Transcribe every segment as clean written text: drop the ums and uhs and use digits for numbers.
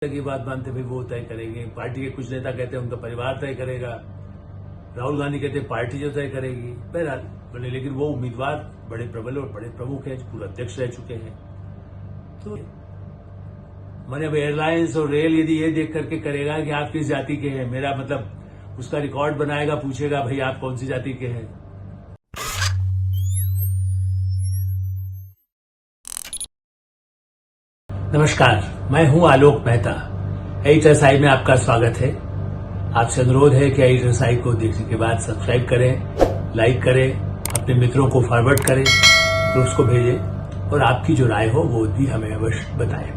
की बात मानते भाई वो तय करेंगे। पार्टी के कुछ नेता कहते हैं उनका परिवार तय करेगा। राहुल गांधी कहते हैं पार्टी जो तय करेगी। बहरहाल बोले, लेकिन वो उम्मीदवार बड़े प्रबल और बड़े प्रमुख हैं, पूर्व अध्यक्ष रह चुके हैं। तो मैंने अब एयरलाइंस और रेल यदि ये देख करके करेगा कि आप किस जाति के हैं, मेरा मतलब उसका रिकॉर्ड बनाएगा, पूछेगा भाई आप कौन सी जाति के हैं। नमस्कार, मैं हूं आलोक मेहता। HSI में आपका स्वागत है। आपसे अनुरोध है कि HSI को देखने के बाद सब्सक्राइब करें, लाइक करें, अपने मित्रों को फॉरवर्ड करें, तो उसको भेजें और आपकी जो राय हो वो भी हमें अवश्य बताएं।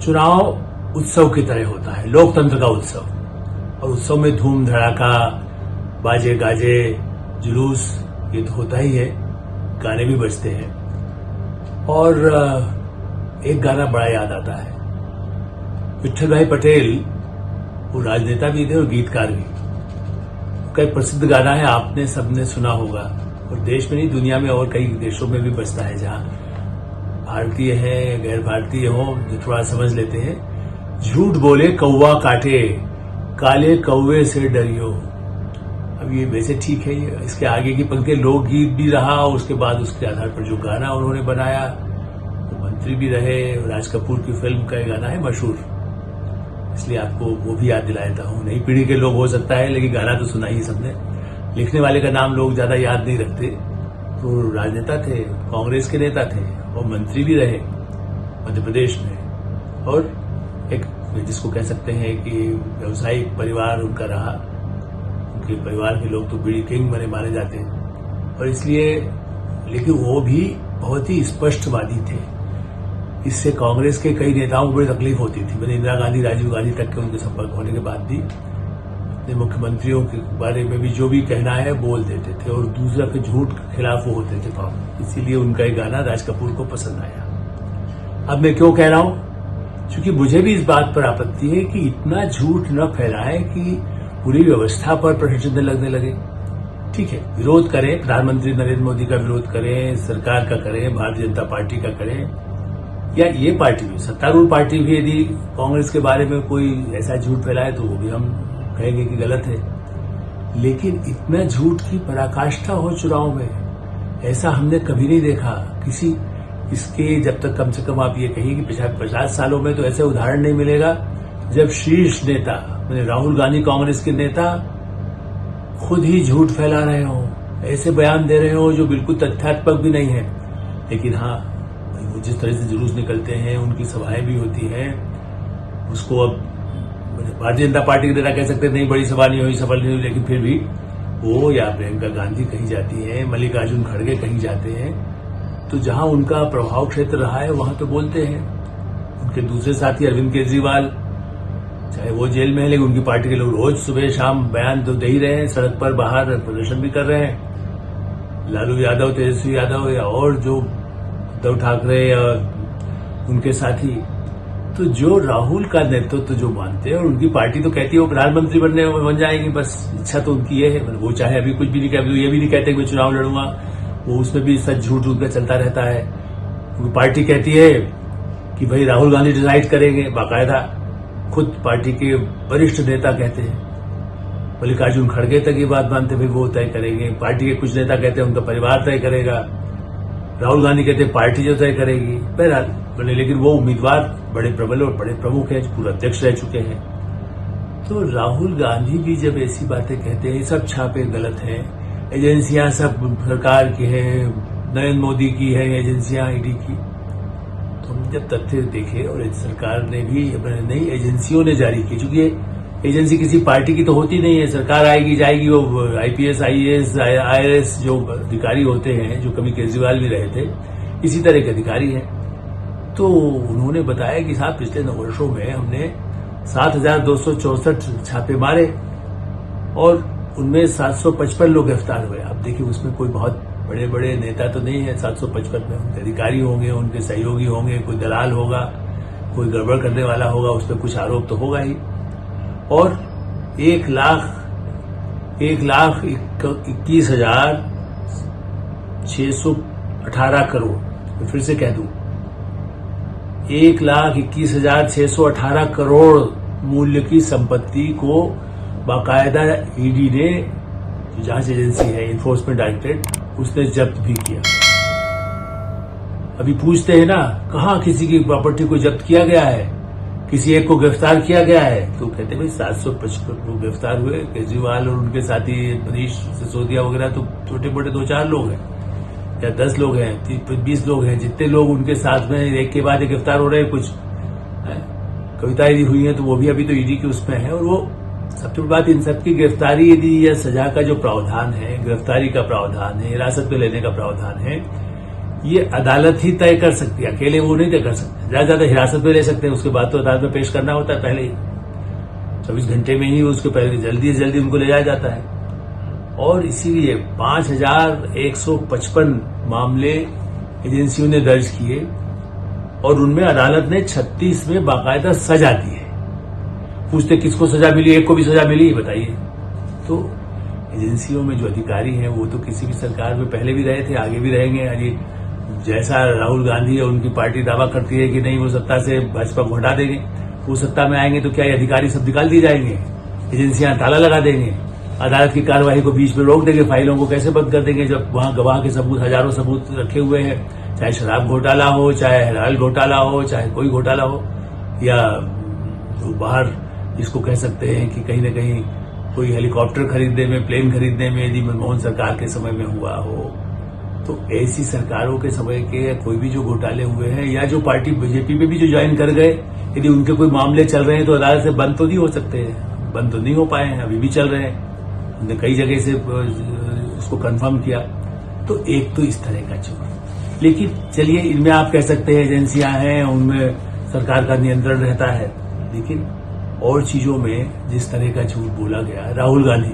चुनाव उत्सव की तरह होता है, लोकतंत्र का उत्सव, और उत्सव में धूम धड़ाका, बाजे गाजे, जुलूस, ये तो होता ही है, गाने भी बजते हैं। और एक गाना बड़ा याद आता है। विट्ठल भाई पटेल वो राजनेता भी थे और गीतकार भी। उसका एक प्रसिद्ध गाना है, आपने सबने सुना होगा, और देश में नहीं दुनिया में और कई देशों में भी बजता है, जहां भारतीय हैं गैर भारतीय हो जो थोड़ा समझ लेते हैं। झूठ बोले कौवा काटे, काले कौवे से डरियो। अब ये वैसे ठीक है, इसके आगे की पंक्ति लोकगीत भी रहा, और उसके बाद उसके आधार पर जो गाना उन्होंने बनाया, मंत्री भी रहे। राज कपूर की फिल्म का गाना है मशहूर, इसलिए आपको वो भी याद दिला देता हूं। नई पीढ़ी के लोग हो सकता है, लेकिन गाना तो सुना ही सबने। लिखने वाले का नाम लोग ज्यादा याद नहीं रखते। तो राजनेता थे, कांग्रेस के नेता थे, और मंत्री भी रहे मध्य प्रदेश में, और एक जिसको कह सकते हैं कि व्यवसायिक परिवार उनका रहा। उनके परिवार के लोग तो बीड़ी किंग बने माने जाते हैं, और इसलिए, लेकिन वो भी बहुत ही स्पष्टवादी थे। इससे कांग्रेस के कई नेताओं को बड़ी तकलीफ होती थी। मैंने इंदिरा गांधी, राजीव गांधी तक के उनके संपर्क होने के बाद भी अपने मुख्यमंत्रियों के बारे में भी जो भी कहना है बोल देते थे, और दूसरा के झूठ के खिलाफ वो होते थे कांग्रेस। इसीलिए उनका एक गाना राज कपूर को पसंद आया। अब मैं क्यों कह रहा हूं, क्योंकि मुझे भी इस बात पर आपत्ति है कि इतना झूठ न फैलाएं कि पूरी व्यवस्था पर प्रश्न चिन्ह लगने लगे। ठीक है, विरोध करें, प्रधानमंत्री नरेंद्र मोदी का विरोध करें, सरकार का करें, भारतीय जनता पार्टी का करें, या ये पार्टी भी, सत्तारूढ़ पार्टी भी यदि कांग्रेस के बारे में कोई ऐसा झूठ फैलाए तो वो भी हम कहेंगे कि गलत है। लेकिन इतना झूठ की पराकाष्ठा हो चुनाव में, ऐसा हमने कभी नहीं देखा किसी। इसके जब तक कम से कम आप ये कहिए कि पिछले 50 सालों में तो ऐसे उदाहरण नहीं मिलेगा जब शीर्ष नेता, मैंने राहुल गांधी कांग्रेस के नेता, खुद ही झूठ फैला रहे हो, ऐसे बयान दे रहे हो जो बिल्कुल तथ्यात्मक भी नहीं है। लेकिन हाँ, वो जिस तरह से जुलूस निकलते हैं, उनकी सभाएं भी होती हैं, उसको अब भारतीय जनता पार्टी के नेता कह सकते हैं नहीं बड़ी सभा नहीं हुई, सफल नहीं हुई, लेकिन फिर भी वो या प्रियंका गांधी कहीं जाती है, मल्लिकार्जुन खड़गे कहीं जाते हैं, तो जहां उनका प्रभाव क्षेत्र रहा है वहां तो बोलते हैं। उनके दूसरे साथी अरविंद केजरीवाल, चाहे वो जेल में है, लेकिन उनकी पार्टी के लोग रोज सुबह शाम बयान तो दे ही रहे हैं, सड़क पर बाहर प्रदर्शन भी कर रहे हैं। लालू यादव, तेजस्वी यादव, या और जो उद्धव ठाकरे या उनके साथी, तो जो राहुल का नेतृत्व जो मानते हैं, और उनकी पार्टी तो कहती है वो प्रधानमंत्री बन जाएंगे, बस इच्छा तो उनकी ये है। वो चाहे अभी कुछ भी नहीं कहे, ये भी नहीं कहते कि मैं चुनाव लड़ूंगा, वो उसमें भी सच झूठ उनका चलता रहता है। उनकी पार्टी कहती है कि भाई राहुल गांधी डिसाइड करेंगे, बाकायदा खुद पार्टी के वरिष्ठ नेता कहते हैं। मल्लिकार्जुन खड़गे तक ये बात मानते भाई वो तय करेंगे। पार्टी के कुछ नेता कहते हैं उनका परिवार तय करेगा। राहुल गांधी कहते हैं पार्टी जो तय करेगी। बहरहाल बोले, लेकिन वो उम्मीदवार बड़े प्रबल और बड़े प्रमुख हैं, पूर्व अध्यक्ष रह चुके हैं। तो राहुल गांधी भी जब ऐसी बातें कहते हैं, सब छापे गलत हैं, एजेंसियां सब सरकार की हैं, नरेंद्र मोदी की है एजेंसियां, ईडी की, तो हम जब तथ्य देखे, और सरकार ने भी नई एजेंसियों ने जारी की, चूंकि एजेंसी किसी पार्टी की तो होती नहीं है, सरकार आएगी जाएगी, वो IPS, IAS, IRS जो अधिकारी होते हैं, जो कभी केजरीवाल भी रहे थे, इसी तरह के अधिकारी हैं। तो उन्होंने बताया कि साहब पिछले 9 वर्षों में हमने 7,264 छापे मारे, और उनमें 755 लोग गिरफ्तार हुए। अब देखिए, उसमें कोई बहुत बड़े बड़े नेता तो नहीं है 755 में, उनके अधिकारी होंगे, उनके सहयोगी होंगे, कोई दलाल होगा, कोई गड़बड़ करने वाला होगा, उस पर कुछ आरोप तो होगा ही। और 1,21,618 करोड़, मैं फिर से कह दूं, 1,21,618 करोड़ मूल्य की संपत्ति को बाकायदा ईडी ने, जो जांच एजेंसी है इन्फोर्समेंट डायरेक्टरेट, उसने जब्त भी किया। अभी पूछते हैं ना, कहां किसी की प्रॉपर्टी को जब्त किया गया है, किसी एक को गिरफ्तार किया गया है? तो कहते भाई 755 लोग गिरफ्तार हुए, केजरीवाल और उनके साथी मनीष सिसोदिया वगैरह तो छोटे मोटे 2-4 लोग हैं, या 10 लोग हैं, 20 लोग हैं, जितने लोग उनके साथ में एक के बाद एक गिरफ्तार हो रहे हैं। कुछ कविताएं हुई हैं तो वो भी अभी तो ईडी के उसमें है। और वो सबसे बड़ी बात, इन सबकी गिरफ्तारी यदि या सजा का जो प्रावधान है, गिरफ्तारी का प्रावधान है, हिरासत में लेने का प्रावधान है, ये अदालत ही तय कर सकती है, अकेले वो नहीं तय कर सकते। ज्यादा ज्यादा हिरासत में ले सकते हैं, उसके बाद तो अदालत में पेश करना होता है पहले ही, 24 घंटे में ही उसके पहले जल्दी से जल्दी उनको ले जाया जाता है। और इसीलिए 5,155 मामले एजेंसियों ने दर्ज किए और उनमें अदालत ने 36 में बाकायदा सजा दी है। पूछते किसको सजा मिली, एक को भी सजा मिली, बताइए। तो एजेंसियों में जो अधिकारी हैं वो तो किसी भी सरकार में पहले भी रहे थे, आगे भी रहेंगे। अभी जैसा राहुल गांधी और उनकी पार्टी दावा करती है कि नहीं वो सत्ता से भाजपा को हटा देंगे, वो सत्ता में आएंगे तो क्या ये अधिकारी सब निकाल दिए जाएंगे, एजेंसियां ताला लगा देंगे, अदालत की कार्यवाही को बीच में रोक देंगे, फाइलों को कैसे बंद कर देंगे जब वहां गवाह के सबूत, हजारों सबूत रखे हुए हैं, चाहे शराब घोटाला हो, चाहे हलाल घोटाला हो, चाहे कोई घोटाला हो, या जो बाहर जिसको कह सकते हैं कि कहीं न कहीं कोई हेलीकॉप्टर खरीदने में, प्लेन खरीदने में यदि मनमोहन सरकार के समय में हुआ हो। तो ऐसी सरकारों के समय के कोई भी जो घोटाले हुए हैं, या जो पार्टी बीजेपी में भी जो ज्वाइन कर गए, यदि उनके कोई मामले चल रहे हैं तो अदालत से बंद तो नहीं हो सकते हैं, बंद तो नहीं हो पाए हैं, अभी भी चल रहे हैं। उन्होंने कई जगह से उसको कंफर्म किया। तो एक तो इस तरह का झूठ। लेकिन चलिए, इनमें आप कह सकते हैं एजेंसियां हैं, उनमें सरकार का नियंत्रण रहता है, लेकिन और चीजों में जिस तरह का झूठ बोला गया, राहुल गांधी,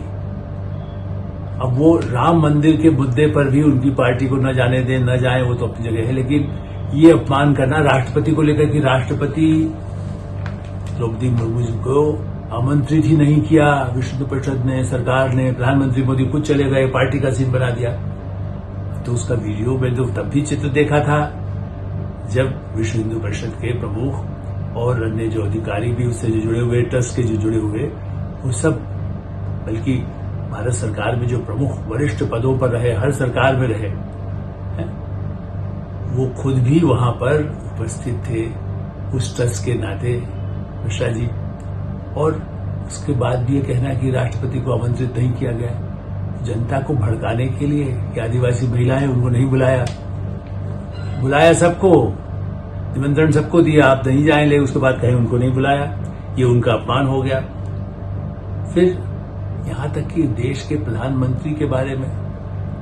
अब वो राम मंदिर के मुद्दे पर भी उनकी पार्टी को न जाने दें, न जाए, वो तो अपनी जगह है, लेकिन ये अपमान करना राष्ट्रपति को लेकर कि राष्ट्रपति द्रौपदी मुर्मू जी को आमंत्रित ही नहीं किया विश्व हिंदू परिषद ने, सरकार ने, प्रधानमंत्री मोदी खुद चले गए, पार्टी का सीन बना दिया। तो उसका वीडियो में तो तब भी चित्र देखा था जब विश्व हिंदू परिषद के प्रमुख और अन्य जो अधिकारी भी उससे जो जुड़े हुए, ट्रस्ट के जो जुड़े हुए, वो सब, बल्कि भारत सरकार में जो प्रमुख वरिष्ठ पदों पर रहे, हर सरकार में रहे, वो खुद भी वहां पर उपस्थित थे उस ट्रस्ट के नाते, मिश्रा जी। और उसके बाद भी ये कहना कि राष्ट्रपति को आमंत्रित नहीं किया गया, जनता को भड़काने के लिए कि आदिवासी महिलाएं, उनको नहीं बुलाया, बुलाया सबको, निमंत्रण सबको दिया, आप नहीं जाएंगे, उसके बाद कहीं उनको नहीं बुलाया, ये उनका अपमान हो गया। फिर यहां तक कि देश के प्रधानमंत्री के बारे में,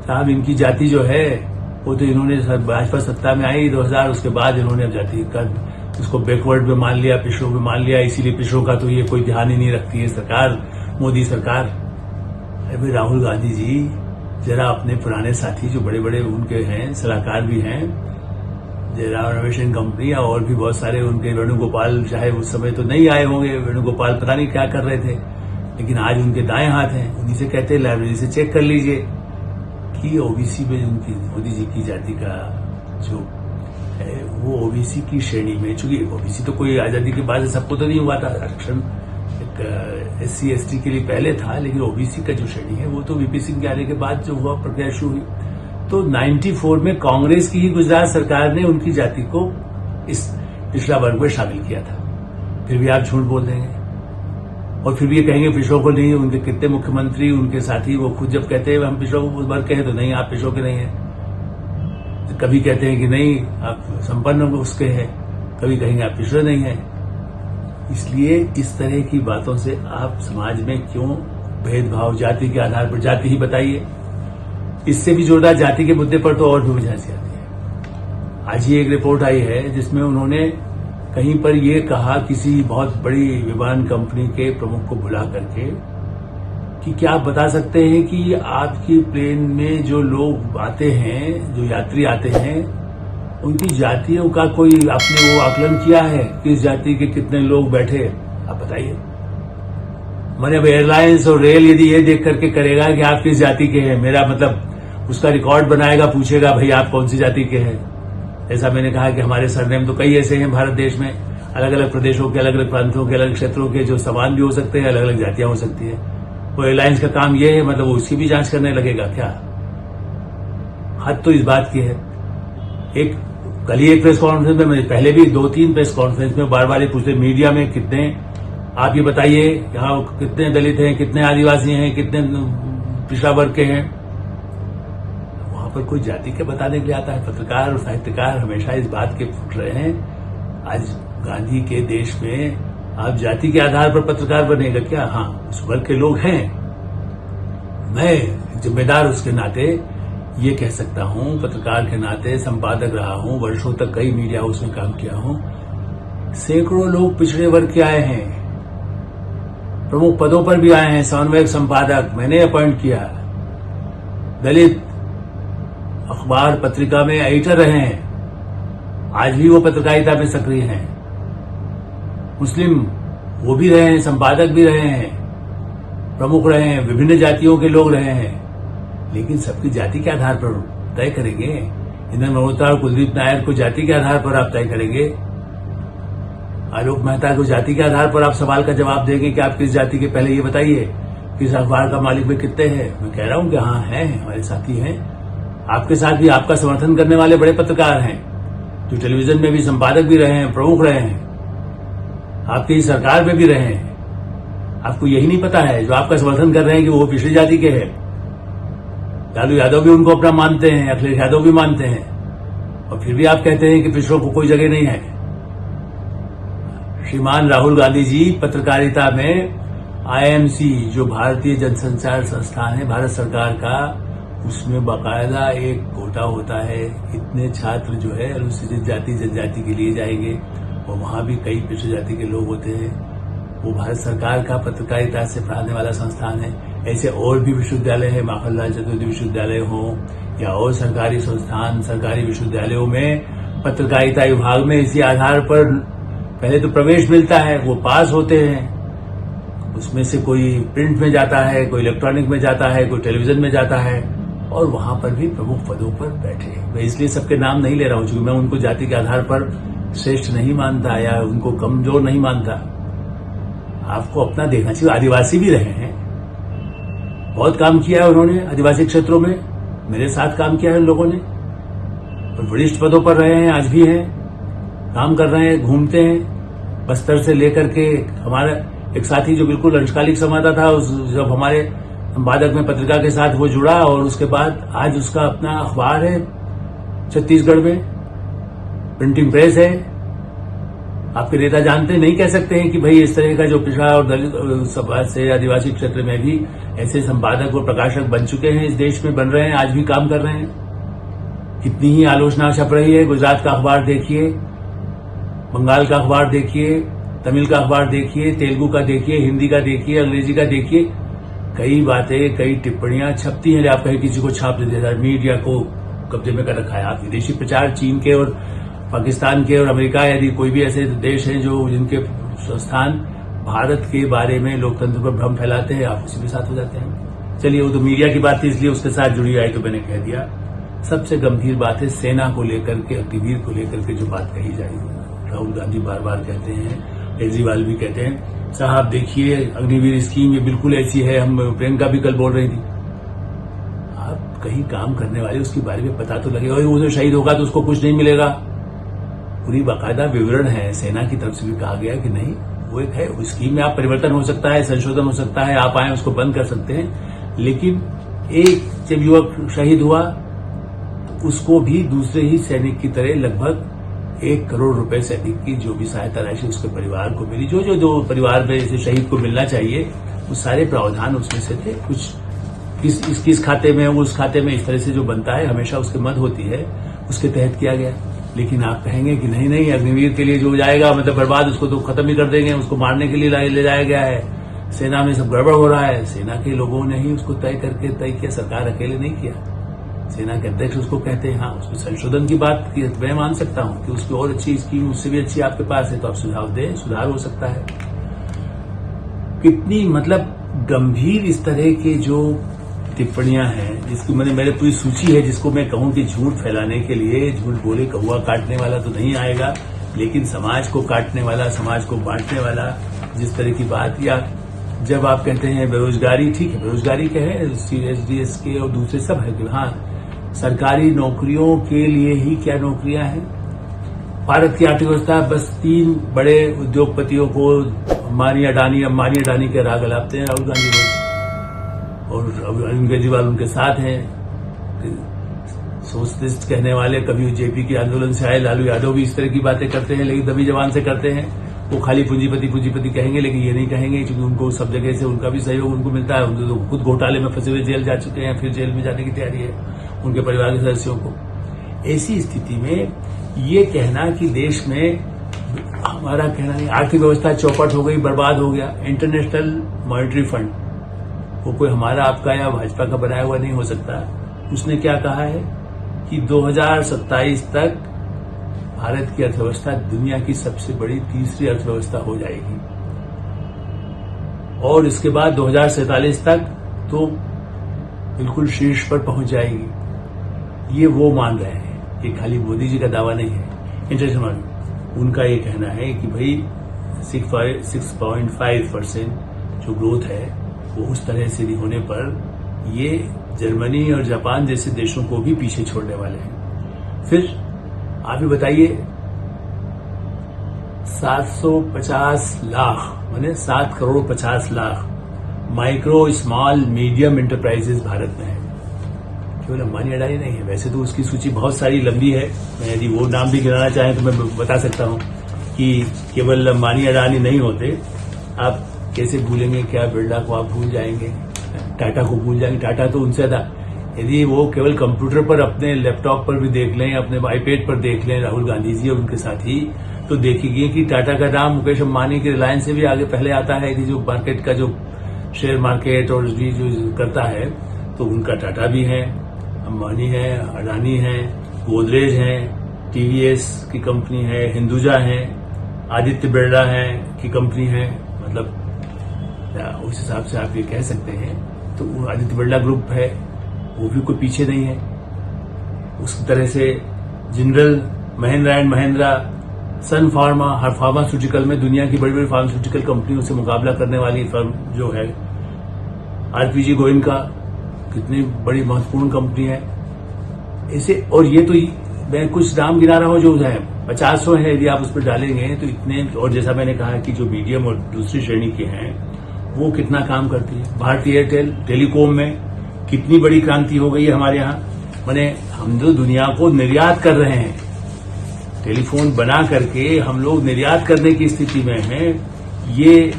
साहब इनकी जाति जो है वो तो इन्होंने भाजपा सत्ता में आई 2000, उसके बाद इन्होंने अब जाति का उसको बैकवर्ड में मान लिया, पिछड़ों में मान लिया, इसीलिए पिछड़ों का तो ये कोई ध्यान ही नहीं रखती है सरकार, मोदी सरकार। अरे राहुल गांधी जी, जरा अपने पुराने साथी जो बड़े बड़े उनके हैं, सलाहकार भी हैं, जयराम रमेश एंड कंपनी, और भी बहुत सारे उनके, वेणुगोपाल, चाहे उस समय तो नहीं आए होंगे, वेणुगोपाल पता नहीं क्या कर रहे थे, लेकिन आज उनके दाएं हाथ हैं, उन्हीं से कहते हैं लाइब्रेरी से चेक कर लीजिए कि ओबीसी में उनकी, मोदी जी की जाति का जो है वो ओबीसी की श्रेणी में, चूंकि ओबीसी तो कोई आजादी के बाद सबको तो नहीं हुआ था, आरक्षण SC ST के लिए पहले था, लेकिन ओबीसी का जो श्रेणी है वो तो वीपी सिंह के आने के बाद जो हुआ, प्रक्रिया शुरू हुई। तो 94 में कांग्रेस की ही गुजरात सरकार ने उनकी जाति को इस पिछड़ा वर्ग में शामिल किया था। फिर भी आप झूठ बोल देंगे और फिर भी ये कहेंगे पिछड़ों को नहीं। उनके कितने मुख्यमंत्री, उनके साथी, वो खुद जब कहते हैं हम पिछड़ों वर्ग के हैं तो नहीं, आप पिछड़ों के नहीं हैं। कभी कहते हैं कि नहीं आप संपन्न उसके हैं, कभी कहेंगे आप पिछड़े नहीं हैं। इसलिए इस तरह की बातों से आप समाज में क्यों भेदभाव, जाति के आधार पर, जाति ही बताइए। इससे भी जोरदार जाति के मुद्दे पर तो और भी वजह से आती है। आज ही एक रिपोर्ट आई है जिसमें उन्होंने कहीं पर यह कहा, किसी बहुत बड़ी विमान कंपनी के प्रमुख को बुला करके, कि क्या आप बता सकते हैं कि आपकी प्लेन में जो लोग आते हैं, जो यात्री आते हैं, उनकी जातियों का कोई आपने वो आकलन किया है, किस जाति के कितने लोग बैठे, आप बताइए। मैंने अब एयरलाइंस और रेल यदि ये देख करके करेगा कि आप किस जाति के हैं, मेरा मतलब उसका रिकॉर्ड बनाएगा, पूछेगा भाई आप कौन सी जाति के हैं, ऐसा मैंने कहा कि हमारे सरनेम तो कई ऐसे हैं भारत देश में, अलग अलग प्रदेशों के, अलग अलग प्रांतों के, अलग क्षेत्रों के, जो समान भी हो सकते हैं, अलग अलग जातियां हो सकती है। वो एयरलाइंस का काम ये है, मतलब वो उसकी भी जांच करने लगेगा क्या? हद तो इस बात की है। कल ही एक प्रेस कॉन्फ्रेंस में, पहले भी 2-3 प्रेस कॉन्फ्रेंस में बार बार पूछते मीडिया में, कितने आप ये बताइए यहाँ कितने दलित हैं, कितने आदिवासी हैं, कितने पिछड़ा वर्ग के हैं। वहां पर कोई जाति के बताने के लिए आता है? पत्रकार और साहित्यकार हमेशा इस बात के फूट रहे हैं। आज गांधी के देश में आप जाति के आधार पर पत्रकार बनेगा क्या? हाँ, उस वर्ग के लोग हैं। मैं जिम्मेदार उसके नाते ये कह सकता हूं, पत्रकार के नाते संपादक रहा हूं, वर्षों तक कई मीडिया हाउस में काम किया हूं। सैकड़ों लोग पिछड़े वर्ग के आए हैं, प्रमुख पदों पर भी आए हैं। समन्वयक संपादक मैंने अपॉइंट किया, दलित अखबार पत्रिका में एडिटर रहे हैं, आज भी वो पत्रकारिता में सक्रिय हैं। मुस्लिम वो भी रहे हैं, संपादक भी रहे हैं, प्रमुख रहे हैं, विभिन्न जातियों के लोग रहे हैं। लेकिन सबकी जाति के आधार पर तय करेंगे? इंद्र मल्होत्रा और कुलदीप नायर को जाति के आधार पर आप तय करेंगे? आलोक मेहता को जाति के आधार पर आप सवाल का जवाब देंगे कि आप किस जाति के? पहले ये बताइए, किस अखबार का मालिक में कितने हैं? मैं कह रहा हूं कि हाँ हैं, हमारे साथी हैं। आपके साथ भी आपका समर्थन करने वाले बड़े पत्रकार हैं, जो टेलीविजन में भी संपादक भी रहे हैं, प्रमुख रहे हैं, आपकी ही सरकार में भी रहे हैं। आपको यही नहीं पता है, जो आपका समर्थन कर रहे हैं कि वो पिछड़ी जाति के हैं। लालू यादव भी उनको अपना मानते हैं, अखिलेश यादव भी मानते हैं, और फिर भी आप कहते हैं कि पिछड़ों को कोई जगह नहीं है। श्रीमान राहुल गांधी जी पत्रकारिता में आईएमसी, जो भारतीय जनसंचार संस्थान है भारत सरकार का, उसमें बाकायदा एक कोटा होता है, इतने छात्र जो है अनुसूचित जाति जनजाति के लिए जाएंगे, और वहां भी कई पिछड़ी जाति के लोग होते हैं। वो भारत सरकार का पत्रकारिता से पढ़ाने वाला संस्थान है। ऐसे और भी विश्वविद्यालय है, माखनलाल चतुर्वेदी विश्वविद्यालय हो या और सरकारी संस्थान, सरकारी विश्वविद्यालयों में पत्रकारिता विभाग में इसी आधार पर पहले तो प्रवेश मिलता है, वो पास होते हैं, उसमें से कोई प्रिंट में जाता है, कोई इलेक्ट्रॉनिक में जाता है, कोई टेलीविजन में जाता है, और वहां पर भी प्रमुख पदों पर बैठे। मैं इसलिए सबके नाम नहीं ले रहा हूं, क्योंकि मैं उनको जाति के आधार पर श्रेष्ठ नहीं मानता या उनको कमजोर नहीं मानता। आपको अपना देखना चाहिए। आदिवासी भी रहे हैं, बहुत काम किया है उन्होंने आदिवासी क्षेत्रों में, मेरे साथ काम किया है उन लोगों ने, और वरिष्ठ पदों पर रहे हैं, आज भी हैं, काम कर रहे हैं, घूमते हैं। बस्तर से लेकर के हमारा एक साथी जो बिल्कुल अंशकालिक समाता था, जब हमारे संपादक में पत्रिका के साथ वो जुड़ा, और उसके बाद आज उसका अपना अखबार है छत्तीसगढ़ में, प्रिंटिंग प्रेस है। आपके नेता जानते नहीं कह सकते हैं कि भाई इस तरह का जो पिछड़ा और दलित समाज से आदिवासी क्षेत्र में भी ऐसे संपादक और प्रकाशक बन चुके हैं, इस देश में बन रहे हैं, आज भी काम कर रहे हैं। कितनी ही आलोचना छप रही है। गुजरात का अखबार देखिए, बंगाल का अखबार देखिए, तमिल का अखबार देखिए, तेलुगु का देखिए, हिंदी का देखिए, अंग्रेजी का देखिए, कई बातें, कई टिप्पणियां छपती हैं। आप कहीं किसी को छाप देते हैं, मीडिया को कब्जे में कर रखा है। आप विदेशी प्रचार चीन के और पाकिस्तान के और अमेरिका, यदि कोई भी ऐसे देश हैं जो जिनके संस्थान भारत के बारे में लोकतंत्र पर भ्रम फैलाते हैं, आप उसी के साथ हो जाते हैं। चलिए, वो तो मीडिया की बात थी, इसलिए उसके साथ जुड़ी आई तो मैंने कह दिया। सबसे गंभीर बात है सेना को लेकर के, अग्निवीर को लेकर के जो बात कही जा रही है। राहुल गांधी बार बार कहते हैं, केजरीवाल भी कहते हैं, साहब देखिए अग्निवीर स्कीम ये बिल्कुल ऐसी है, हम प्रियंका भी कल बोल रही थी। आप कहीं काम करने वाले उसके बारे में पता तो लगे, और वो शहीद होगा तो उसको कुछ नहीं मिलेगा। पूरी बाकायदा विवरण है, सेना की तरफ से भी कहा गया कि नहीं, वो एक है, उस स्कीम में आप परिवर्तन हो सकता है, संशोधन हो सकता है, आप आए उसको बंद कर सकते हैं। लेकिन एक जब युवक शहीद हुआ तो उसको भी दूसरे ही सैनिक की तरह लगभग 1 करोड़ रुपए से अधिक की जो भी सहायता राशि उसके परिवार को मिली, जो परिवार में इसे शहीद को मिलना चाहिए, वो सारे प्रावधान उसमें से थे। कुछ किस खाते में, उस खाते में, इस तरह से जो बनता है, हमेशा उसकी मद होती है, उसके तहत किया गया। लेकिन आप कहेंगे कि नहीं, अग्निवीर के लिए जो जाएगा मतलब बर्बाद, उसको तो खत्म ही कर देंगे, उसको मारने के लिए ले जाया गया है, सेना में सब गड़बड़ हो रहा है। सेना के लोगों ने ही उसको तय किया, सरकार अकेले नहीं किया। सेना के अध्यक्ष उसको कहते हैं। हाँ, उसको संशोधन की बात की मैं मान सकता हूं कि उसकी और अच्छी स्कीम उससे भी अच्छी आपके पास है, तो आप सुझाव दें, सुधार हो सकता है। कितनी मतलब गंभीर इस तरह के जो टिप्पणियां हैं, जिसकी मैंने मेरे पूरी सूची है, जिसको मैं कहूं कि झूठ फैलाने के लिए, झूठ बोले कौवा काटने वाला तो नहीं आएगा, लेकिन समाज को काटने वाला, समाज को बांटने वाला, जिस तरह की बात, या जब आप कहते हैं बेरोजगारी, ठीक है बेरोजगारी क्या है, CSDS के और दूसरे सब है कि हाँ सरकारी नौकरियों के लिए ही क्या नौकरियां हैं। भारत की अर्थव्यवस्था बस 3 बड़े उद्योगपतियों को अंबानी अडानी के राग अलापते हैं, राहुल गांधी लोग, और अरविंद केजरीवाल उनके साथ हैं। सोशलिस्ट कहने वाले कभी जेपी के आंदोलन से आए लालू यादव भी इस तरह की बातें करते हैं, लेकिन दबी जबान से करते हैं। वो खाली पूंजीपति कहेंगे, लेकिन ये नहीं कहेंगे क्योंकि उनको सब जगह से उनका भी सहयोग उनको मिलता है। उनको तो खुद घोटाले में फंसे हुए जेल जा चुके हैं, फिर जेल में जाने की तैयारी है उनके परिवार के सदस्यों को। ऐसी स्थिति में ये कहना कि देश में, हमारा कहना नहीं, आर्थिक व्यवस्था चौपट हो गई, बर्बाद हो गया। इंटरनेशनल मॉनिटरी फंड, वो कोई हमारा आपका या भाजपा का बनाया हुआ नहीं हो सकता। उसने क्या कहा है कि 2027 तक भारत की अर्थव्यवस्था दुनिया की सबसे बड़ी तीसरी अर्थव्यवस्था हो जाएगी, और इसके बाद 2047 तक तो बिल्कुल शीर्ष पर पहुंच जाएगी। ये वो मान रहे हैं, ये खाली मोदी जी का दावा नहीं है। इंटरनेशनल उनका ये कहना है कि भाई 6.5% जो ग्रोथ है वो उस तरह से नहीं होने पर ये जर्मनी और जापान जैसे देशों को भी पीछे छोड़ने वाले हैं। फिर आप ही बताइए, 750 लाख माने 7 crore 50 lakh micro small medium enterprises Bharat में है। केवल अंबानी अडानी नहीं है, वैसे तो उसकी सूची बहुत सारी लंबी है। मैं यदि वो नाम भी गिनाना चाहें तो मैं बता सकता हूं कि केवल अंबानी अडानी नहीं होते। आप कैसे भूलेंगे, क्या बिरला को आप भूल जाएंगे, टाटा को भूल जाएंगे। टाटा तो उनसे ज्यादा, यदि वो केवल कंप्यूटर पर अपने लैपटॉप पर भी देख लें, अपने आईपैड पर देख लें राहुल गांधी जी और उनके साथी, तो देखेंगे कि टाटा का नाम मुकेश अंबानी के रिलायंस से भी आगे पहले आता है। कि जो मार्केट का जो शेयर मार्केट और जो करता है, तो उनका टाटा भी है, अंबानी है, अडानी है, गोदरेज है, टीवीएस की कंपनी है, हिंदुजा है, आदित्य बिरला है की कंपनी है। मतलब उस हिसाब से आप ये कह सकते हैं। तो आदित्य बिरला ग्रुप है, वो भी कोई पीछे नहीं है। उस तरह से Jindal, Mahindra and Mahindra, Sun Pharma, हर फार्मास्यूटिकल में दुनिया की बड़ी बड़ी फार्मास्यूटिकल कंपनियों से मुकाबला करने वाली फर्म जो है, आरपीजी गोयनका कितनी बड़ी महत्वपूर्ण कंपनी है। इसे, और ये तो मैं कुछ नाम गिना रहा हूं जो है 50 है, यदि आप उस पर डालेंगे तो इतने। और जैसा मैंने कहा कि जो मीडियम और दूसरी श्रेणी के हैं वो कितना काम करती है। भारतीय एयरटेल टेलीकॉम में कितनी बड़ी क्रांति हो गई है हमारे यहाँ। माने हम जो दुनिया को निर्यात कर रहे हैं, टेलीफोन बना करके हम लोग निर्यात करने की स्थिति में हैं। ये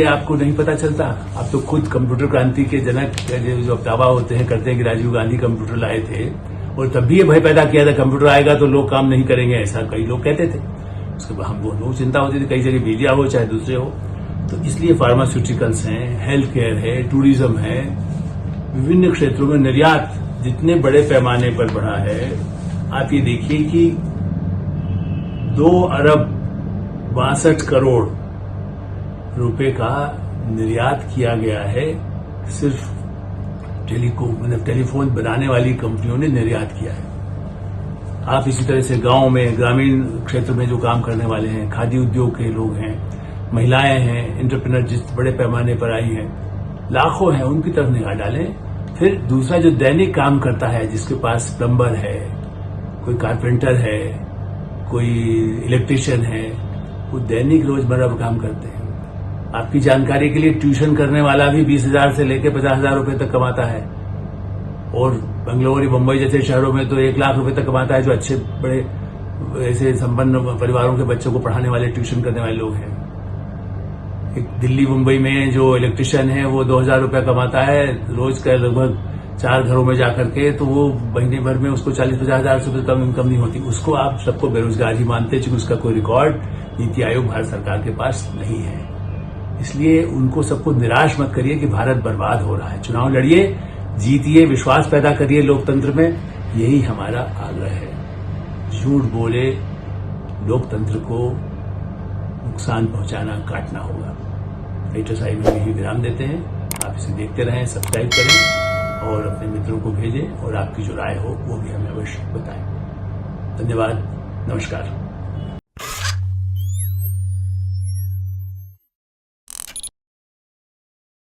आपको नहीं पता चलता। आप तो खुद कंप्यूटर क्रांति के जनक जो दावा होते हैं करते हैं कि राजीव गांधी कंप्यूटर लाए थे, और तब भी ये भय पैदा किया था कंप्यूटर आएगा तो लोग काम नहीं करेंगे, ऐसा कई लोग कहते थे। उसके बाद हमको लोग चिंता होती थी, कई जगह मीडिया हो चाहे दूसरे हो। तो इसलिए फार्मास्यूटिकल्स हैं, हेल्थ केयर है, टूरिज्म है, विभिन्न क्षेत्रों में निर्यात जितने बड़े पैमाने पर बढ़ा है। आप ये देखिए कि 2 अरब 62 करोड़ रुपए का निर्यात किया गया है। सिर्फ मतलब टेलीफोन बनाने वाली कंपनियों ने निर्यात किया है। आप इसी तरह से गांव में, ग्रामीण क्षेत्र में जो काम करने वाले हैं, खादी उद्योग के लोग हैं, महिलाएं हैं, एंटरप्रेन्योर जिस बड़े पैमाने पर आई हैं, लाखों हैं, उनकी तरफ निगाह डालें। फिर दूसरा जो दैनिक काम करता है, जिसके पास प्लम्बर है, कोई कारपेंटर है, कोई इलेक्ट्रीशियन है, वो दैनिक रोजमर्रा का काम करते हैं। आपकी जानकारी के लिए ट्यूशन करने वाला भी 20,000 से लेकर 50,000 रुपए तक कमाता है, और बेंगलोर, मुंबई जैसे शहरों में तो 1 लाख रुपए तक कमाता है, जो अच्छे बड़े ऐसे संपन्न परिवारों के बच्चों को पढ़ाने वाले, ट्यूशन करने वाले लोग हैं। एक दिल्ली मुंबई में जो इलेक्ट्रीशियन है वो 2,000 रुपया कमाता है रोज का, लगभग 4 घरों में जाकर के, तो वो महीने भर में उसको 40-50 हजार से कम इनकम नहीं होती। उसको आप सबको बेरोजगार ही मानते हैं, क्योंकि उसका कोई रिकॉर्ड नीति आयोग भारत सरकार के पास नहीं है। इसलिए उनको सबको निराश मत करिए कि भारत बर्बाद हो रहा है। चुनाव लड़िए, जीतिए, विश्वास पैदा करिए लोकतंत्र में, यही हमारा आग्रह है। झूठ बोले लोकतंत्र को नुकसान पहुंचाना, काटना होगा। एडिटर साहिब में यही विराम देते हैं। आप इसे देखते रहें, सब्सक्राइब करें। और अपने मित्रों को भेजें और आपकी जो राय हो वो भी हमें अवश्य बताएं। धन्यवाद, नमस्कार।